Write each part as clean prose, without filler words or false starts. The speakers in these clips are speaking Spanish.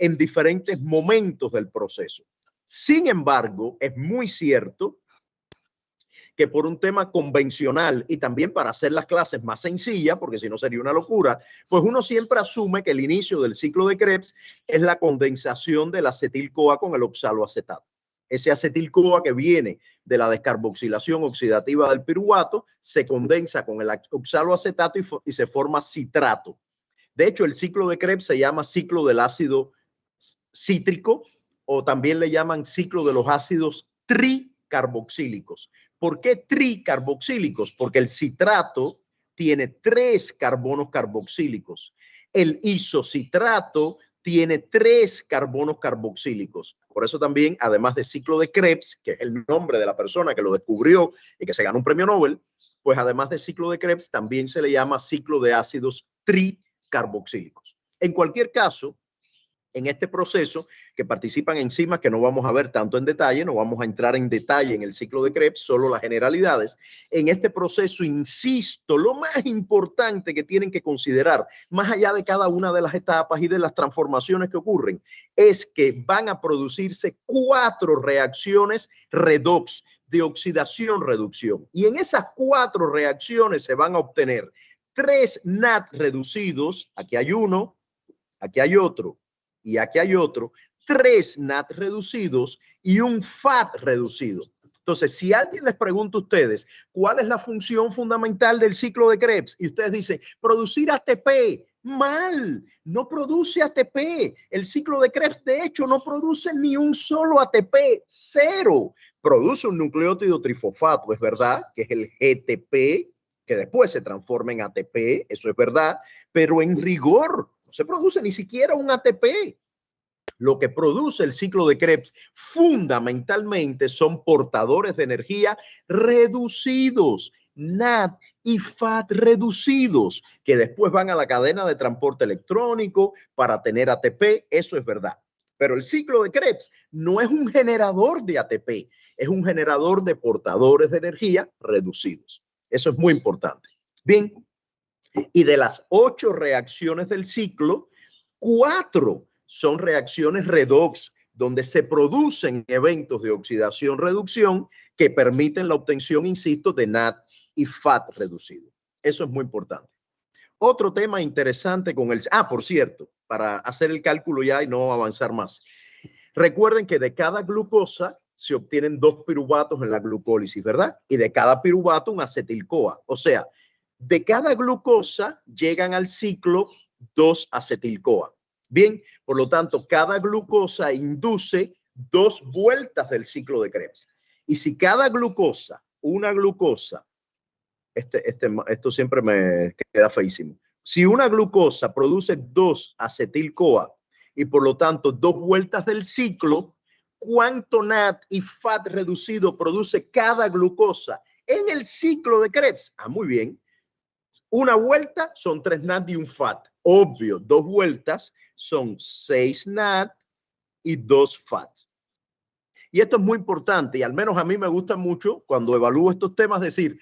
en diferentes momentos del proceso. Sin embargo, es muy cierto que por un tema convencional y también para hacer las clases más sencillas, porque si no sería una locura, pues uno siempre asume que el inicio del ciclo de Krebs es la condensación del acetil-CoA con el oxaloacetato. Ese acetil-CoA que viene de la descarboxilación oxidativa del piruvato se condensa con el oxaloacetato y se forma citrato. De hecho, el ciclo de Krebs se llama ciclo del ácido cítrico o también le llaman ciclo de los ácidos tricarboxílicos. ¿Por qué tricarboxílicos? Porque el citrato tiene 3 carbonos carboxílicos. El isocitrato tiene 3 carbonos carboxílicos. Por eso también, además de ciclo de Krebs, que es el nombre de la persona que lo descubrió y que se ganó un premio Nobel, pues además de ciclo de Krebs, también se le llama ciclo de ácidos tricarboxílicos. En cualquier caso, en este proceso que participan enzimas que no vamos a ver tanto en detalle, no vamos a entrar en detalle en el ciclo de Krebs, solo las generalidades. En este proceso, insisto, lo más importante que tienen que considerar, más allá de cada una de las etapas y de las transformaciones que ocurren, es que van a producirse 4 reacciones redox, de oxidación-reducción. Y en esas 4 reacciones se van a obtener 3 NAD reducidos, aquí hay uno, aquí hay otro, y aquí hay otro, 3 NAD reducidos y un FAT reducido. Entonces, si alguien les pregunta a ustedes cuál es la función fundamental del ciclo de Krebs y ustedes dicen producir ATP, mal, no produce ATP. El ciclo de Krebs, de hecho, no produce ni un solo ATP, 0. Produce un nucleótido trifosfato, es verdad, que es el GTP, que después se transforma en ATP, eso es verdad, pero en rigor no se produce ni siquiera un ATP. Lo que produce el ciclo de Krebs fundamentalmente son portadores de energía reducidos, NAD y FAT reducidos, que después van a la cadena de transporte electrónico para tener ATP, eso es verdad. Pero el ciclo de Krebs no es un generador de ATP, es un generador de portadores de energía reducidos. Eso es muy importante. Bien, y de las 8 reacciones del ciclo, 4 son reacciones redox, donde se producen eventos de oxidación-reducción que permiten la obtención, insisto, de NAD y FAT reducido. Eso es muy importante. Otro tema interesante con el... por cierto, para hacer el cálculo ya y no avanzar más. Recuerden que de cada glucosa se obtienen 2 piruvatos en la glucólisis, ¿verdad? Y de cada piruvato un acetil-CoA. O sea, de cada glucosa llegan al ciclo 2 acetil-CoA. Bien, por lo tanto, cada glucosa induce 2 vueltas del ciclo de Krebs. Y si cada glucosa, una glucosa, esto siempre me queda feísimo. Si una glucosa produce 2 acetil-CoA y por lo tanto 2 vueltas del ciclo, ¿cuánto NAD y FAT reducido produce cada glucosa en el ciclo de Krebs? Muy bien. Una vuelta son 3 NAD y un FAT. Obvio, 2 vueltas son 6 NAD y 2 FAT. Y esto es muy importante y al menos a mí me gusta mucho cuando evalúo estos temas decir,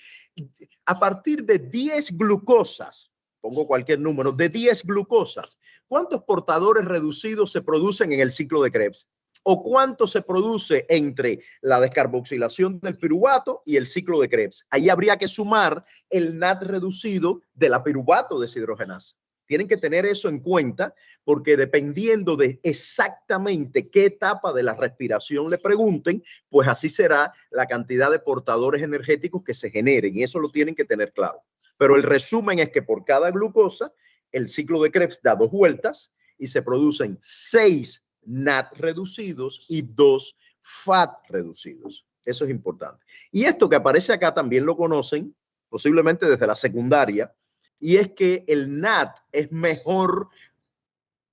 a partir de 10 glucosas, pongo cualquier número, de 10 glucosas, ¿cuántos portadores reducidos se producen en el ciclo de Krebs? ¿O cuánto se produce entre la descarboxilación del piruvato y el ciclo de Krebs? Ahí habría que sumar el NAD reducido de la piruvato deshidrogenasa. Tienen que tener eso en cuenta porque dependiendo de exactamente qué etapa de la respiración le pregunten, pues así será la cantidad de portadores energéticos que se generen y eso lo tienen que tener claro. Pero el resumen es que por cada glucosa, el ciclo de Krebs da 2 vueltas y se producen 6 NAD reducidos y 2 FAT reducidos. Eso es importante. Y esto que aparece acá también lo conocen posiblemente desde la secundaria, y es que el NAD es mejor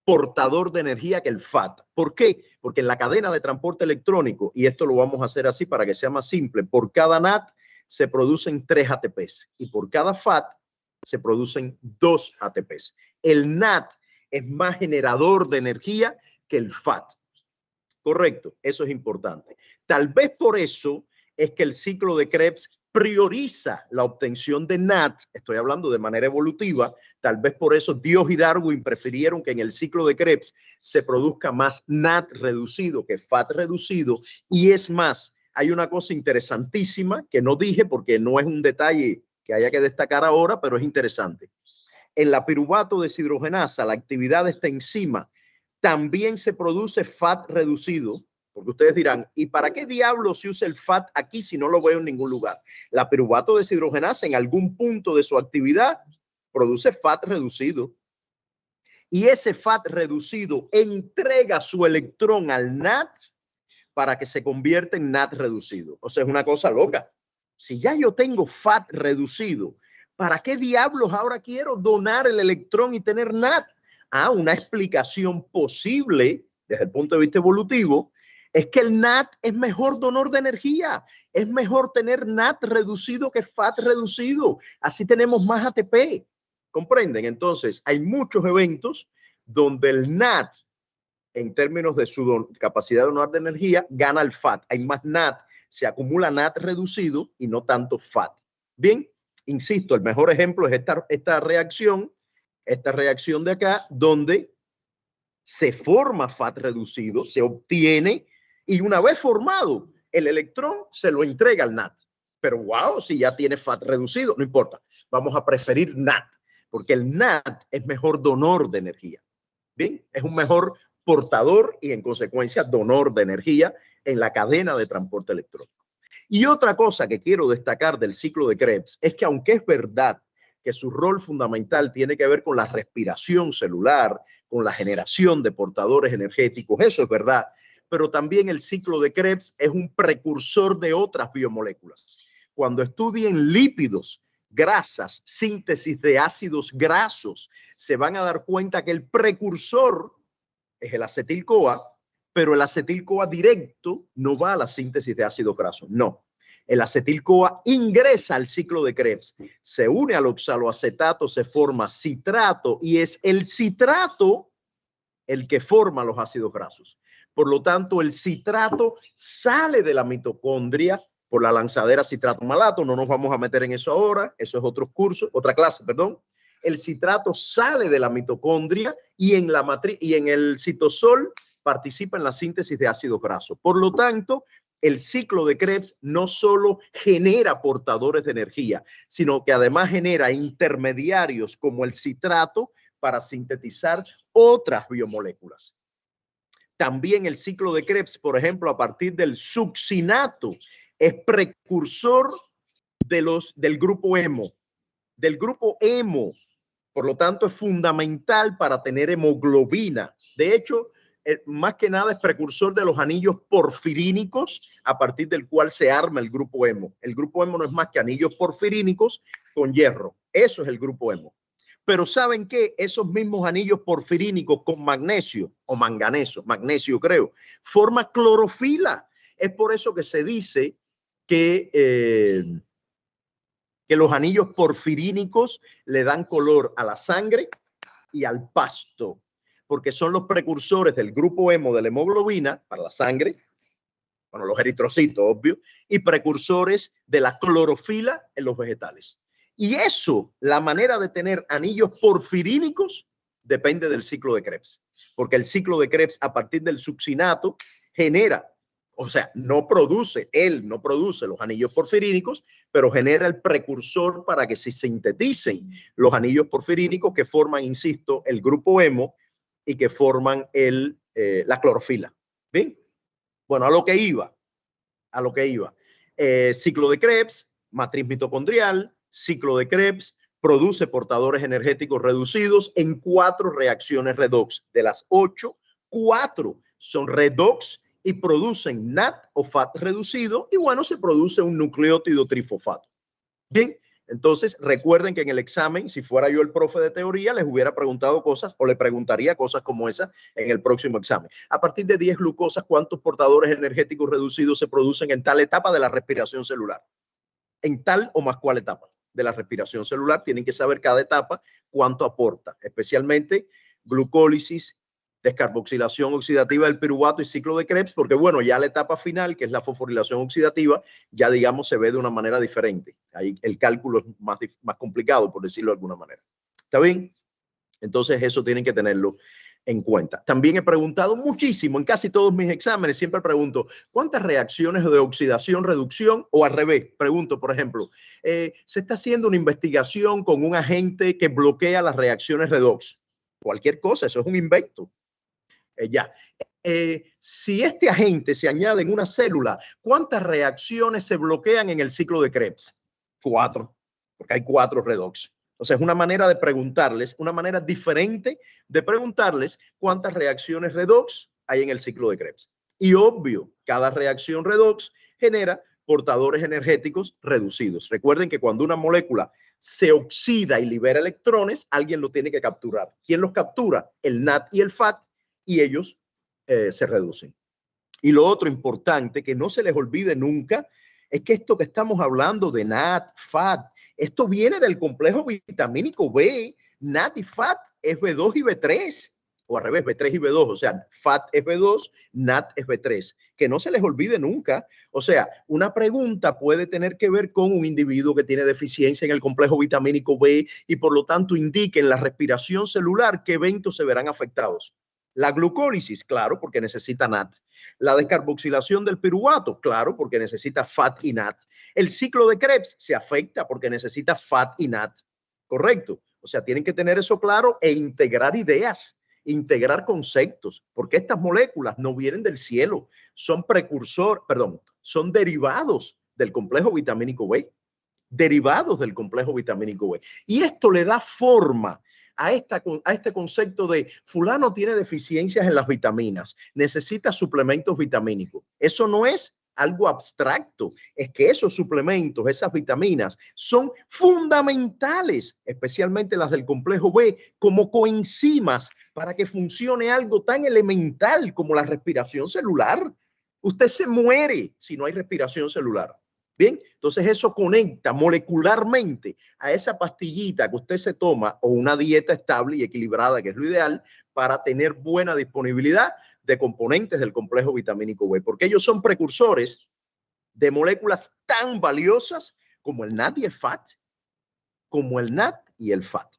portador de energía que el FAT. ¿Por qué? Porque en la cadena de transporte electrónico, y esto lo vamos a hacer así para que sea más simple, por cada NAD se producen 3 ATPs y por cada FAT se producen 2 ATPs. El NAD es más generador de energía que el FAT. Correcto, eso es importante. Tal vez por eso es que el ciclo de Krebs prioriza la obtención de NAD, estoy hablando de manera evolutiva, tal vez por eso Dios y Darwin prefirieron que en el ciclo de Krebs se produzca más NAD reducido que FAT reducido. Y es más, hay una cosa interesantísima que no dije porque no es un detalle que haya que destacar ahora, pero es interesante. En la piruvato deshidrogenasa, la actividad de esta enzima, también se produce FAT reducido, porque ustedes dirán, ¿y para qué diablos se usa el FAT aquí si no lo veo en ningún lugar? La piruvato deshidrogenasa en algún punto de su actividad produce FAT reducido. Y ese FAT reducido entrega su electrón al NAD para que se convierta en NAD reducido. O sea, es una cosa loca. Si ya yo tengo FAT reducido, ¿para qué diablos ahora quiero donar el electrón y tener NAD? Ah, una explicación posible desde el punto de vista evolutivo es que el NAD es mejor donor de energía. Es mejor tener NAD reducido que FAT reducido. Así tenemos más ATP. ¿Comprenden? Entonces, hay muchos eventos donde el NAD, en términos de su capacidad de donar de energía, gana el FAT. Hay más NAD, se acumula NAD reducido y no tanto FAT. Bien, insisto, el mejor ejemplo es esta reacción de acá, donde se forma FAT reducido, se obtiene, y una vez formado, el electrón se lo entrega al NAD. Pero wow, si ya tiene FAT reducido, no importa, vamos a preferir NAD, porque el NAD es mejor donor de energía. Bien, es un mejor portador y en consecuencia donor de energía en la cadena de transporte electrónico. Y otra cosa que quiero destacar del ciclo de Krebs es que aunque es verdad que su rol fundamental tiene que ver con la respiración celular, con la generación de portadores energéticos, eso es verdad, pero también el ciclo de Krebs es un precursor de otras biomoléculas. Cuando estudien lípidos, grasas, síntesis de ácidos grasos, se van a dar cuenta que el precursor es el acetil-CoA, pero el acetil-CoA directo no va a la síntesis de ácidos grasos, no. El acetil-CoA ingresa al ciclo de Krebs, se une al oxaloacetato, se forma citrato y es el citrato el que forma los ácidos grasos. Por lo tanto, el citrato sale de la mitocondria por la lanzadera citrato-malato. No nos vamos a meter en eso ahora, eso es otro curso, otra clase, perdón. El citrato sale de la mitocondria y en la matriz y en el citosol participa en la síntesis de ácidos grasos. Por lo tanto, el ciclo de Krebs no solo genera portadores de energía, sino que además genera intermediarios como el citrato para sintetizar otras biomoléculas. También el ciclo de Krebs, por ejemplo, a partir del succinato, es precursor del grupo hemo. Por lo tanto, es fundamental para tener hemoglobina. De hecho, más que nada es precursor de los anillos porfirínicos a partir del cual se arma el grupo hemo. El grupo hemo no es más que anillos porfirínicos con hierro. Eso es el grupo hemo. Pero ¿saben qué? Esos mismos anillos porfirínicos con magnesio o manganeso, magnesio creo, forma clorofila. Es por eso que se dice que los anillos porfirínicos le dan color a la sangre y al pasto, porque son los precursores del grupo hemo de la hemoglobina para la sangre, bueno, los eritrocitos, obvio, y precursores de la clorofila en los vegetales. Y eso, la manera de tener anillos porfirínicos, depende del ciclo de Krebs, porque el ciclo de Krebs a partir del succinato genera, o sea, no produce los anillos porfirínicos, pero genera el precursor para que se sinteticen los anillos porfirínicos que forman, insisto, el grupo hemo y que forman la clorofila. ¿Bien? Bueno, a lo que iba. Ciclo de Krebs, matriz mitocondrial, ciclo de Krebs, produce portadores energéticos reducidos en 4 reacciones redox. De las 8, 4 son redox y producen NAD o FAT reducido y bueno, se produce un nucleótido trifosfato. Bien, entonces recuerden que en el examen, si fuera yo el profe de teoría, les hubiera preguntado cosas o le preguntaría cosas como esa en el próximo examen. A partir de 10 glucosas, ¿cuántos portadores energéticos reducidos se producen en tal etapa de la respiración celular? En tal o más cual etapa de la respiración celular, tienen que saber cada etapa cuánto aporta, especialmente glucólisis, descarboxilación oxidativa del piruvato y ciclo de Krebs, porque bueno, ya la etapa final, que es la fosforilación oxidativa, ya digamos se ve de una manera diferente. Ahí el cálculo es más complicado, por decirlo de alguna manera. ¿Está bien? Entonces eso tienen que tenerlo en cuenta. También he preguntado muchísimo en casi todos mis exámenes, siempre pregunto, ¿cuántas reacciones de oxidación, reducción o al revés? Pregunto, por ejemplo, se está haciendo una investigación con un agente que bloquea las reacciones redox. Cualquier cosa, eso es un invento. Si este agente se añade en una célula, ¿cuántas reacciones se bloquean en el ciclo de Krebs? 4, porque hay 4 redox. O sea, es una manera de preguntarles, una manera diferente de preguntarles cuántas reacciones redox hay en el ciclo de Krebs. Y obvio, cada reacción redox genera portadores energéticos reducidos. Recuerden que cuando una molécula se oxida y libera electrones, alguien lo tiene que capturar. ¿Quién los captura? El NAT y el FAT, y ellos se reducen. Y lo otro importante, que no se les olvide nunca, es que esto que estamos hablando de NAT, FAT, esto viene del complejo vitamínico B. NAT y FAT es B2 y B3, o al revés, B3 y B2, o sea, FAT es B2, NAT es B3. Que no se les olvide nunca. O sea, una pregunta puede tener que ver con un individuo que tiene deficiencia en el complejo vitamínico B y por lo tanto indique en la respiración celular qué eventos se verán afectados. La glucólisis, claro, porque necesita NAT. La descarboxilación del piruvato, claro, porque necesita FAT y NAT. El ciclo de Krebs se afecta porque necesita FAT y NAT. Correcto. O sea, tienen que tener eso claro e integrar ideas, integrar conceptos, porque estas moléculas no vienen del cielo, son son derivados del complejo vitamínico B, derivados del complejo vitamínico B. Y esto le da forma a este concepto de fulano tiene deficiencias en las vitaminas, necesita suplementos vitamínicos. Eso no es algo abstracto, es que esos suplementos, esas vitaminas son fundamentales, especialmente las del complejo B, como coenzimas para que funcione algo tan elemental como la respiración celular. Usted se muere si no hay respiración celular. Bien, entonces eso conecta molecularmente a esa pastillita que usted se toma o una dieta estable y equilibrada, que es lo ideal, para tener buena disponibilidad de componentes del complejo vitamínico B, porque ellos son precursores de moléculas tan valiosas como el NAT y el FAT,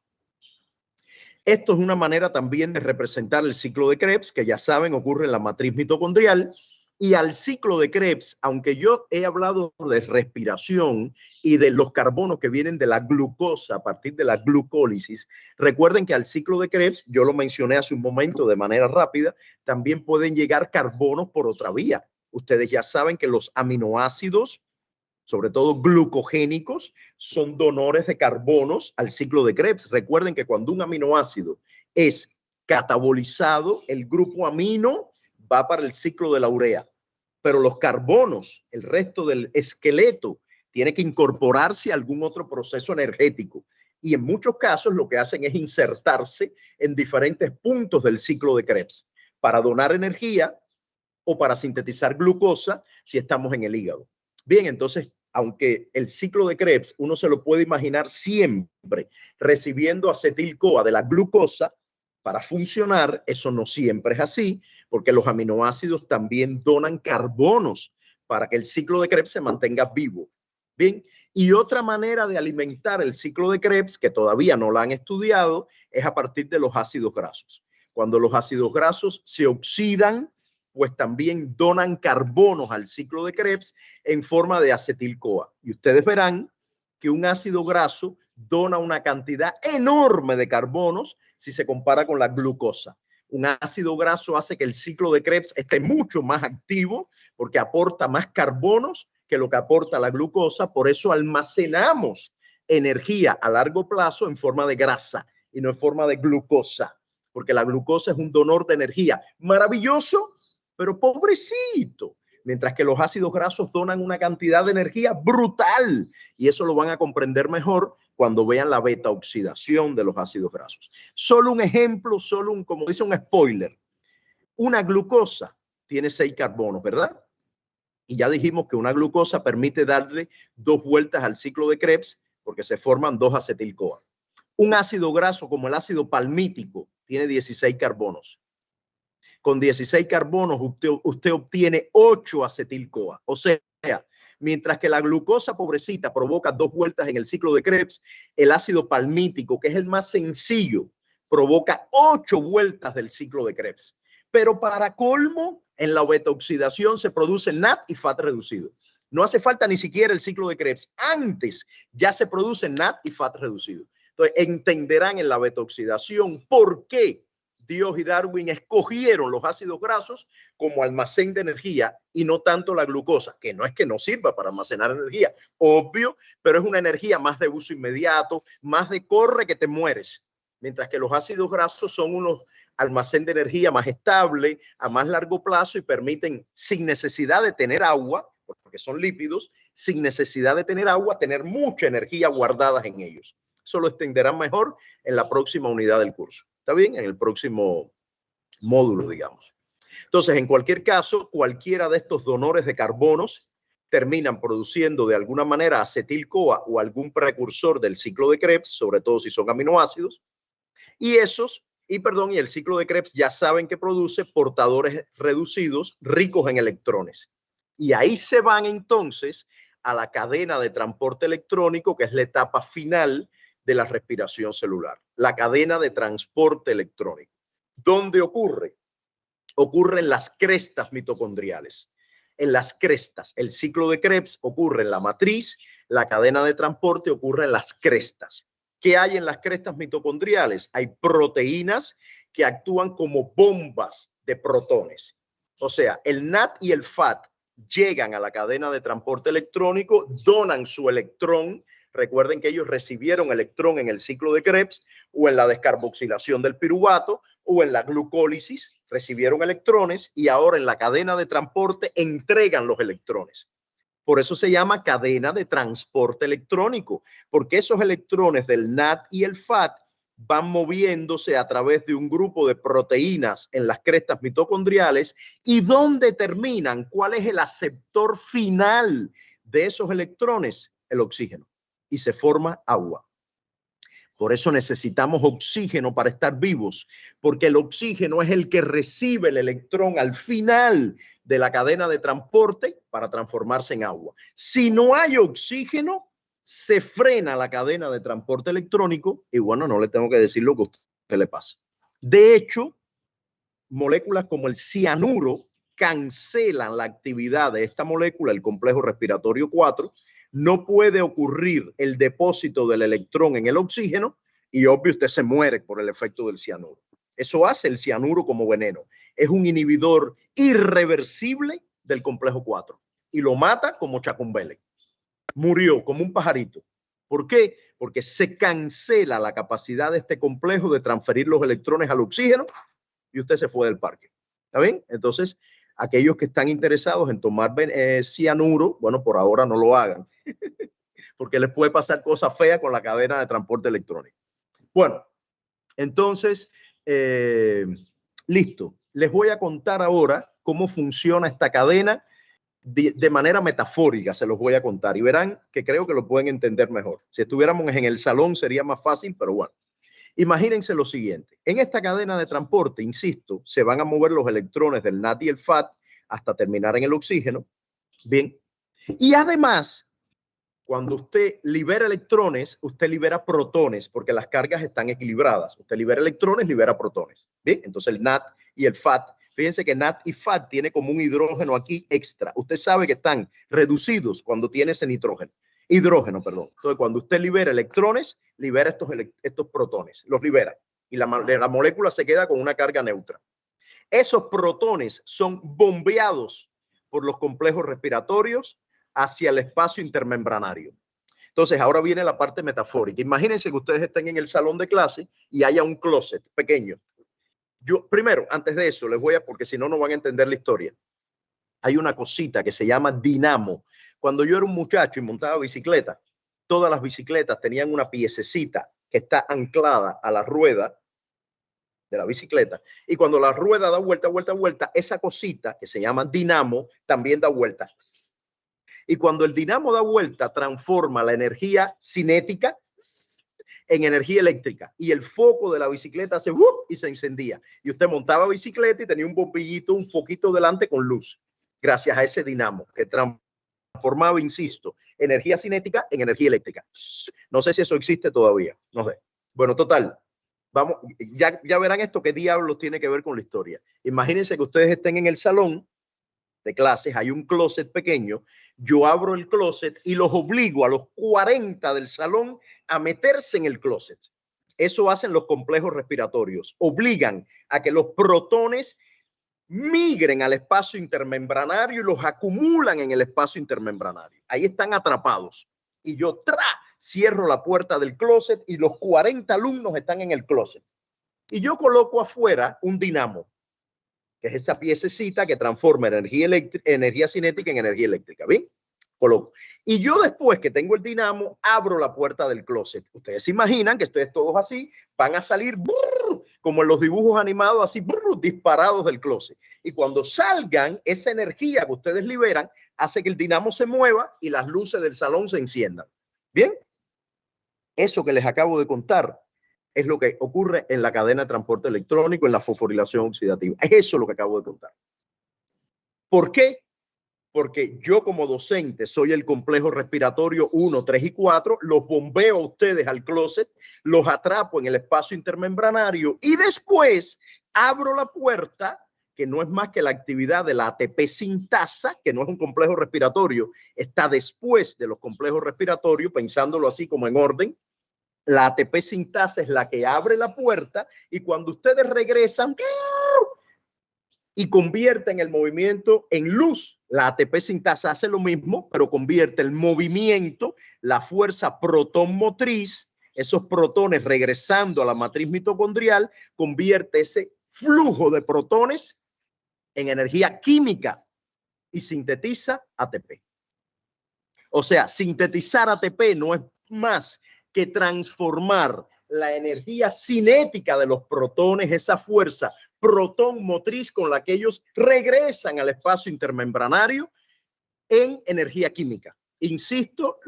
Esto es una manera también de representar el ciclo de Krebs, que ya saben ocurre en la matriz mitocondrial. Y al ciclo de Krebs, aunque yo he hablado de respiración y de los carbonos que vienen de la glucosa a partir de la glucólisis, recuerden que al ciclo de Krebs, yo lo mencioné hace un momento de manera rápida, también pueden llegar carbonos por otra vía. Ustedes ya saben que los aminoácidos, sobre todo glucogénicos, son donores de carbonos al ciclo de Krebs. Recuerden que cuando un aminoácido es catabolizado, el grupo amino va para el ciclo de la urea. Pero los carbonos, el resto del esqueleto, tiene que incorporarse a algún otro proceso energético. Y en muchos casos lo que hacen es insertarse en diferentes puntos del ciclo de Krebs para donar energía o para sintetizar glucosa si estamos en el hígado. Bien, entonces, aunque el ciclo de Krebs uno se lo puede imaginar siempre recibiendo acetil-CoA de la glucosa para funcionar, eso no siempre es así, porque los aminoácidos también donan carbonos para que el ciclo de Krebs se mantenga vivo. Bien, y otra manera de alimentar el ciclo de Krebs, que todavía no la han estudiado, es a partir de los ácidos grasos. Cuando los ácidos grasos se oxidan, pues también donan carbonos al ciclo de Krebs en forma de acetil-CoA. Y ustedes verán que un ácido graso dona una cantidad enorme de carbonos si se compara con la glucosa. Un ácido graso hace que el ciclo de Krebs esté mucho más activo porque aporta más carbonos que lo que aporta la glucosa. Por eso almacenamos energía a largo plazo en forma de grasa y no en forma de glucosa, porque la glucosa es un donor de energía maravilloso, pero pobrecito, mientras que los ácidos grasos donan una cantidad de energía brutal, y eso lo van a comprender mejor cuando vean la beta oxidación de los ácidos grasos. Solo un ejemplo, como dice un spoiler, una glucosa tiene 6 carbonos, ¿verdad? Y ya dijimos que una glucosa permite darle 2 vueltas al ciclo de Krebs porque se forman 2 acetil-CoA. Un ácido graso como el ácido palmítico tiene 16 carbonos. Con 16 carbonos usted obtiene 8 acetil-CoA. O sea, mientras que la glucosa pobrecita provoca 2 vueltas en el ciclo de Krebs, el ácido palmítico, que es el más sencillo, provoca 8 vueltas del ciclo de Krebs. Pero para colmo, en la beta-oxidación se produce NAD y FAT reducido. No hace falta ni siquiera el ciclo de Krebs. Antes ya se produce NAD y FAT reducido. Entonces entenderán en la beta-oxidación por qué Dios y Darwin escogieron los ácidos grasos como almacén de energía y no tanto la glucosa, que no es que no sirva para almacenar energía, obvio, pero es una energía más de uso inmediato, más de corre que te mueres. Mientras que los ácidos grasos son unos almacén de energía más estable, a más largo plazo y permiten, sin necesidad de tener agua, porque son lípidos, sin necesidad de tener agua, tener mucha energía guardada en ellos. Eso lo extenderán mejor en la próxima unidad del curso. ¿Está bien? En el próximo módulo, digamos. Entonces, en cualquier caso, cualquiera de estos donores de carbonos terminan produciendo de alguna manera acetil-CoA o algún precursor del ciclo de Krebs, sobre todo si son aminoácidos. Y y el ciclo de Krebs ya saben que produce portadores reducidos ricos en electrones. Y ahí se van entonces a la cadena de transporte electrónico, que es la etapa final de la respiración celular, la cadena de transporte electrónico. ¿Dónde ocurre? Ocurre en las crestas mitocondriales. En las crestas, el ciclo de Krebs ocurre en la matriz, la cadena de transporte ocurre en las crestas. ¿Qué hay en las crestas mitocondriales? Hay proteínas que actúan como bombas de protones. O sea, el NAD y el FAT llegan a la cadena de transporte electrónico, donan su electrón. Recuerden que ellos recibieron electrón en el ciclo de Krebs o en la descarboxilación del piruvato o en la glucólisis, recibieron electrones y ahora en la cadena de transporte entregan los electrones. Por eso se llama cadena de transporte electrónico, porque esos electrones del NAD y el FAT van moviéndose a través de un grupo de proteínas en las crestas mitocondriales. ¿Y dónde terminan? ¿Cuál es el aceptor final de esos electrones? El oxígeno. Y se forma agua. Por eso necesitamos oxígeno para estar vivos, porque el oxígeno es el que recibe el electrón al final de la cadena de transporte para transformarse en agua. Si no hay oxígeno, se frena la cadena de transporte electrónico y bueno, no le tengo que decir lo que a usted le pasa. De hecho, moléculas como el cianuro cancelan la actividad de esta molécula, el complejo respiratorio 4. No puede ocurrir el depósito del electrón en el oxígeno y obvio usted se muere por el efecto del cianuro. Eso hace el cianuro como veneno. Es un inhibidor irreversible del complejo 4 y lo mata como Chacumbele. Murió como un pajarito. ¿Por qué? Porque se cancela la capacidad de este complejo de transferir los electrones al oxígeno y usted se fue del parque. ¿Está bien? Entonces, aquellos que están interesados en tomar cianuro, bueno, por ahora no lo hagan, porque les puede pasar cosas feas con la cadena de transporte electrónico. Bueno, entonces, listo. Les voy a contar ahora cómo funciona esta cadena de manera metafórica, se los voy a contar y verán que creo que lo pueden entender mejor. Si estuviéramos en el salón sería más fácil, pero bueno. Imagínense lo siguiente, en esta cadena de transporte, insisto, se van a mover los electrones del NAD y el FAT hasta terminar en el oxígeno. Bien, y además, cuando usted libera electrones, usted libera protones porque las cargas están equilibradas. Usted libera electrones, libera protones. Bien, entonces el NAD y el FAT, fíjense que NAD y FAT tiene como un hidrógeno aquí extra. Usted sabe que están reducidos cuando tiene ese hidrógeno, perdón. Entonces, cuando usted libera electrones, libera estos protones, los libera y la molécula se queda con una carga neutra. Esos protones son bombeados por los complejos respiratorios hacia el espacio intermembranario. Entonces, ahora viene la parte metafórica. Imagínense que ustedes estén en el salón de clase y haya un closet pequeño. Yo, primero, antes de eso, les voy a, porque si no, no van a entender la historia. Hay una cosita que se llama dinamo. Cuando yo era un muchacho y montaba bicicleta, todas las bicicletas tenían una piececita que está anclada a la rueda de la bicicleta. Y cuando la rueda da vuelta, esa cosita que se llama dinamo también da vuelta. Y cuando el dinamo da vuelta, transforma la energía cinética en energía eléctrica y el foco de la bicicleta hace y se encendía. Y usted montaba bicicleta y tenía un bombillito, un foquito delante con luz, gracias a ese dinamo que transformaba, insisto, energía cinética en energía eléctrica. No sé si eso existe todavía, no sé. Bueno, total, vamos, ya verán esto qué diablos tiene que ver con la historia. Imagínense que ustedes estén en el salón de clases, hay un closet pequeño, yo abro el closet y los obligo a los 40 del salón a meterse en el closet. Eso hacen los complejos respiratorios, obligan a que los protones migren al espacio intermembranario y los acumulan en el espacio intermembranario. Ahí están atrapados. Y yo cierro la puerta del closet y los 40 alumnos están en el closet. Y yo coloco afuera un dinamo, que es esa piececita que transforma energía cinética en energía eléctrica. ¿Ven? Coloco. Y yo después que tengo el dinamo, abro la puerta del closet. Ustedes se imaginan que ustedes todos así van a salir como en los dibujos animados, así disparados del closet. Y cuando salgan, esa energía que ustedes liberan hace que el dinamo se mueva y las luces del salón se enciendan. ¿Bien? Eso que les acabo de contar es lo que ocurre en la cadena de transporte electrónico, en la fosforilación oxidativa. Es eso lo que acabo de contar. ¿Por qué? Porque yo como docente soy el complejo respiratorio 1, 3 y 4, los bombeo a ustedes al closet, los atrapo en el espacio intermembranario y después abro la puerta, que no es más que la actividad de la ATP sintasa, que no es un complejo respiratorio, está después de los complejos respiratorios, pensándolo así como en orden. La ATP sintasa es la que abre la puerta y cuando ustedes regresan y convierten el movimiento en luz, la ATP sintasa hace lo mismo, pero convierte el movimiento, la fuerza protón motriz, esos protones regresando a la matriz mitocondrial, convierte ese flujo de protones en energía química y sintetiza ATP. O sea, sintetizar ATP no es más que transformar la energía cinética de los protones, esa fuerza protón motriz con la que ellos regresan al espacio intermembranario, en energía química. Insisto,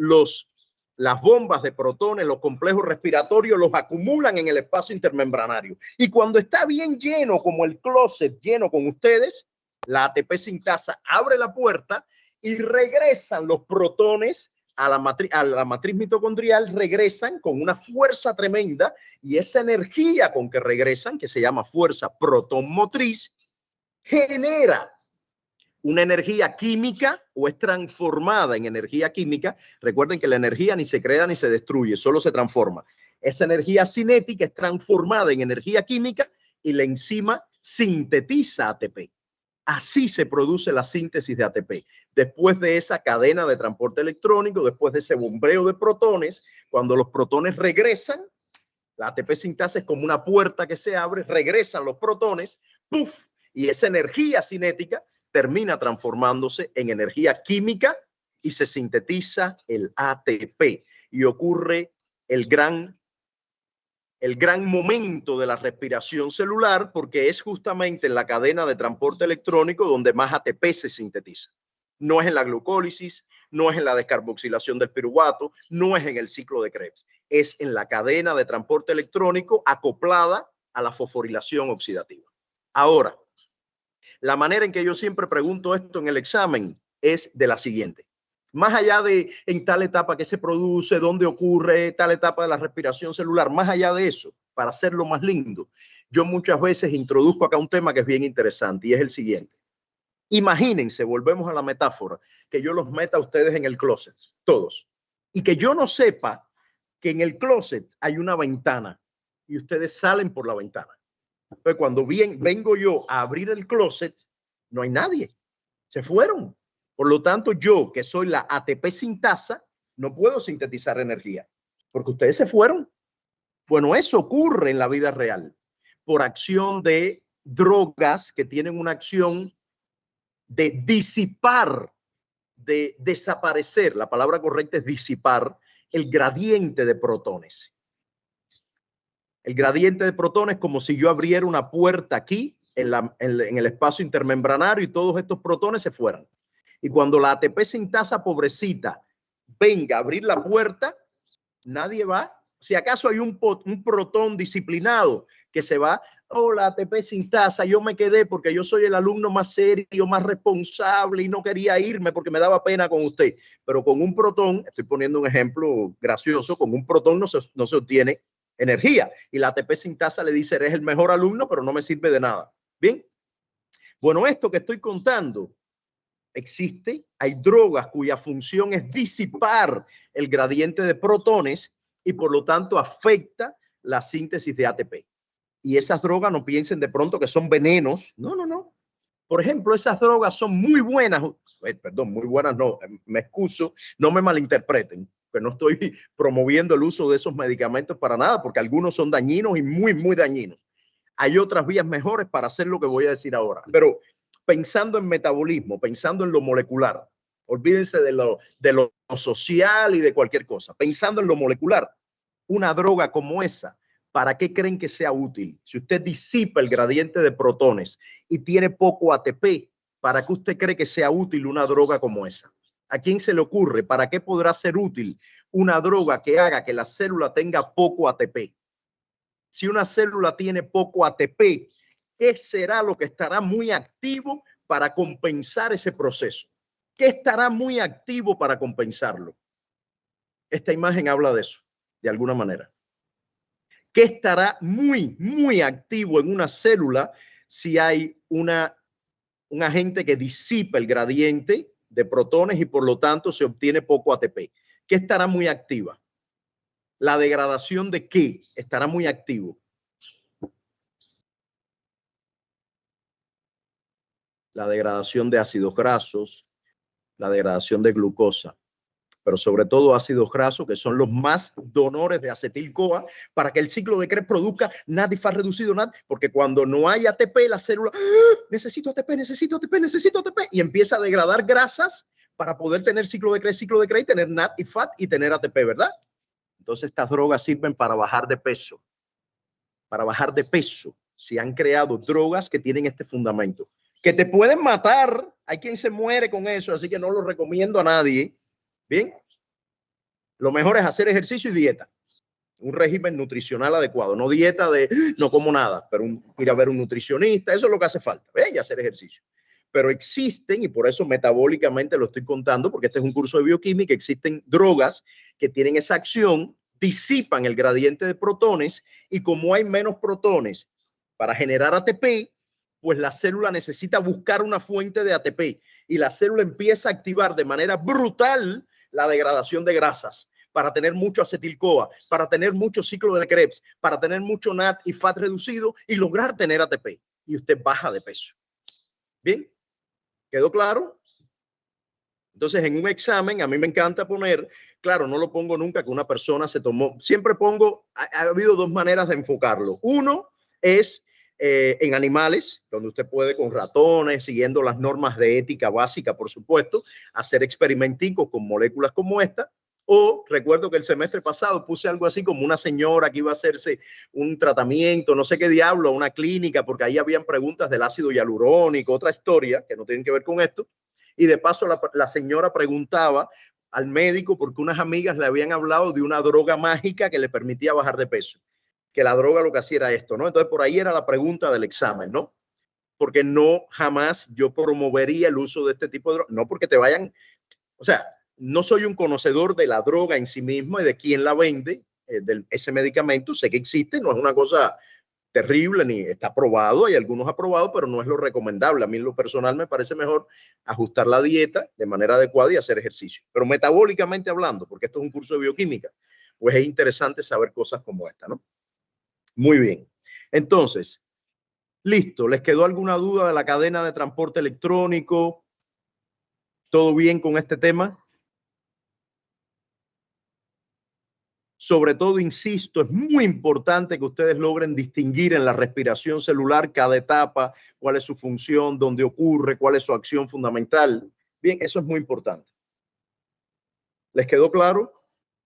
las bombas de protones, los complejos respiratorios los acumulan en el espacio intermembranario. Y cuando está bien lleno, como el closet lleno con ustedes, la ATP sintasa abre la puerta y regresan los protones a la matriz mitocondrial, regresan con una fuerza tremenda y esa energía con que regresan, que se llama fuerza protón motriz, genera una energía química o es transformada en energía química. Recuerden que la energía ni se crea ni se destruye, solo se transforma. Esa energía cinética es transformada en energía química y la enzima sintetiza ATP. Así se produce la síntesis de ATP. Después de esa cadena de transporte electrónico, después de ese bombeo de protones, cuando los protones regresan, la ATP sintasa es como una puerta que se abre, regresan los protones, ¡puf! Y esa energía cinética termina transformándose en energía química y se sintetiza el ATP. Y ocurre el gran momento de la respiración celular, porque es justamente en la cadena de transporte electrónico donde más ATP se sintetiza. No es en la glucólisis, no es en la descarboxilación del piruvato, no es en el ciclo de Krebs. Es en la cadena de transporte electrónico acoplada a la fosforilación oxidativa. Ahora, la manera en que yo siempre pregunto esto en el examen es de la siguiente. Más allá de en tal etapa que se produce, dónde ocurre tal etapa de la respiración celular, más allá de eso, para hacerlo más lindo, yo muchas veces introduzco acá un tema que es bien interesante y es el siguiente. Imagínense, volvemos a la metáfora, que yo los meta a ustedes en el closet, todos, y que yo no sepa que en el closet hay una ventana y ustedes salen por la ventana. Entonces, cuando vengo yo a abrir el closet, no hay nadie, se fueron. Por lo tanto, yo, que soy la ATP sintasa, no puedo sintetizar energía, porque ustedes se fueron. Bueno, eso ocurre en la vida real, por acción de drogas que tienen una acción de disipar, de desaparecer, la palabra correcta es disipar, el gradiente de protones. El gradiente de protones es como si yo abriera una puerta aquí en el espacio intermembranario y todos estos protones se fueran. Y cuando la ATP sintasa pobrecita venga a abrir la puerta, nadie va, Si acaso hay un protón disciplinado que se va, la ATP sintasa, yo me quedé porque yo soy el alumno más serio, más responsable y no quería irme porque me daba pena con usted. Pero con un protón, estoy poniendo un ejemplo gracioso, con un protón no se obtiene energía. Y la ATP sintasa le dice, eres el mejor alumno, pero no me sirve de nada. Bien. Bueno, esto que estoy contando existe. Hay drogas cuya función es disipar el gradiente de protones y por lo tanto afecta la síntesis de ATP. Y esas drogas no piensen de pronto que son venenos. No, no, no. Por ejemplo, esas drogas son muy buenas. Perdón, muy buenas no, me excuso, no me malinterpreten, que no estoy promoviendo el uso de esos medicamentos para nada, porque algunos son dañinos y muy, muy dañinos. Hay otras vías mejores para hacer lo que voy a decir ahora. Pero pensando en metabolismo, pensando en lo molecular, olvídense de lo social y de cualquier cosa. Pensando en lo molecular, una droga como esa, ¿para qué creen que sea útil? Si usted disipa el gradiente de protones y tiene poco ATP, ¿para qué usted cree que sea útil una droga como esa? ¿A quién se le ocurre? ¿Para qué podrá ser útil una droga que haga que la célula tenga poco ATP? Si una célula tiene poco ATP, ¿qué será lo que estará muy activo para compensar ese proceso? ¿Qué estará muy activo para compensarlo? Esta imagen habla de eso, de alguna manera. ¿Qué estará muy, muy activo en una célula si hay un agente que disipa el gradiente de protones y por lo tanto se obtiene poco ATP? ¿Qué estará muy activa? ¿La degradación de qué estará muy activo? La degradación de ácidos grasos, la degradación de glucosa, pero sobre todo ácidos grasos, que son los más donores de acetil-CoA para que el ciclo de Krebs produzca NAD y FAD reducido NAD, porque cuando no hay ATP, la célula, necesito ATP, necesito ATP, necesito ATP, y empieza a degradar grasas para poder tener ciclo de Krebs, y tener NAD y FAD y tener ATP, ¿verdad? Entonces estas drogas sirven para bajar de peso. Para bajar de peso, se han creado drogas que tienen este fundamento. Que te pueden matar, hay quien se muere con eso, así que no lo recomiendo a nadie. Bien, lo mejor es hacer ejercicio y dieta, un régimen nutricional adecuado, no dieta de no como nada, pero ir a ver un nutricionista, eso es lo que hace falta, y hacer ejercicio. Pero existen, y por eso metabólicamente lo estoy contando, porque este es un curso de bioquímica, existen drogas que tienen esa acción, disipan el gradiente de protones y como hay menos protones para generar ATP, pues la célula necesita buscar una fuente de ATP y la célula empieza a activar de manera brutal la degradación de grasas para tener mucho acetil-CoA, para tener mucho ciclo de Krebs, para tener mucho NAD y FAT reducido y lograr tener ATP. Y usted baja de peso. ¿Bien? ¿Quedó claro? Entonces, en un examen, a mí me encanta poner, claro, no lo pongo nunca que una persona se tomó, siempre pongo, ha habido dos maneras de enfocarlo. Uno es en animales, donde usted puede con ratones, siguiendo las normas de ética básica, por supuesto, hacer experimenticos con moléculas como esta. O recuerdo que el semestre pasado puse algo así como una señora que iba a hacerse un tratamiento, no sé qué diablo, una clínica, porque ahí habían preguntas del ácido hialurónico, otra historia que no tienen que ver con esto. Y de paso la señora preguntaba al médico porque unas amigas le habían hablado de una droga mágica que le permitía bajar de peso. Que la droga lo que hacía era esto, ¿no? Entonces por ahí era la pregunta del examen, ¿no? Porque no jamás yo promovería el uso de este tipo de droga, no porque te vayan, o sea, no soy un conocedor de la droga en sí mismo y de quién la vende, ese medicamento, sé que existe, no es una cosa terrible ni está aprobado, hay algunos aprobados, pero no es lo recomendable. A mí en lo personal me parece mejor ajustar la dieta de manera adecuada y hacer ejercicio. Pero metabólicamente hablando, porque esto es un curso de bioquímica, pues es interesante saber cosas como esta, ¿no? Muy bien. Entonces, listo. ¿Les quedó alguna duda de la cadena de transporte electrónico? ¿Todo bien con este tema? Sobre todo, insisto, es muy importante que ustedes logren distinguir en la respiración celular cada etapa, cuál es su función, dónde ocurre, cuál es su acción fundamental. Bien, eso es muy importante. ¿Les quedó claro?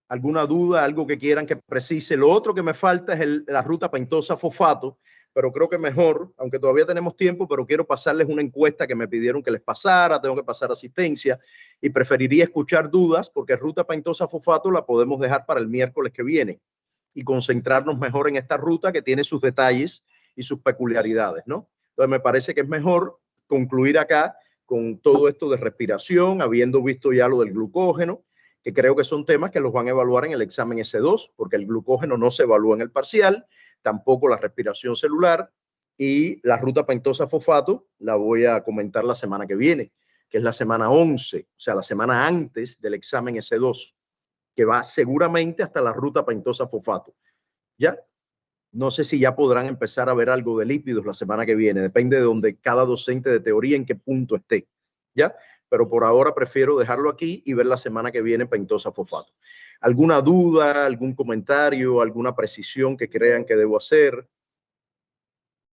¿Alguna duda, algo que quieran que precise? Lo otro que me falta es la ruta pentosa-fosfato, pero creo que mejor, aunque todavía tenemos tiempo, pero quiero pasarles una encuesta que me pidieron que les pasara, tengo que pasar asistencia y preferiría escuchar dudas porque ruta pentosa-fosfato la podemos dejar para el miércoles que viene y concentrarnos mejor en esta ruta que tiene sus detalles y sus peculiaridades, ¿no? Entonces me parece que es mejor concluir acá con todo esto de respiración, habiendo visto ya lo del glucógeno, que creo que son temas que los van a evaluar en el examen S2, porque el glucógeno no se evalúa en el parcial, tampoco la respiración celular, y la ruta pentosa-fosfato la voy a comentar la semana que viene, que es la semana 11, o sea, la semana antes del examen S2, que va seguramente hasta la ruta pentosa-fosfato. ¿Ya? No sé si ya podrán empezar a ver algo de lípidos la semana que viene. Depende de donde cada docente de teoría en qué punto esté. ¿Ya? Pero por ahora prefiero dejarlo aquí y ver la semana que viene pentosa-fosfato. ¿Alguna duda, algún comentario, alguna precisión que crean que debo hacer?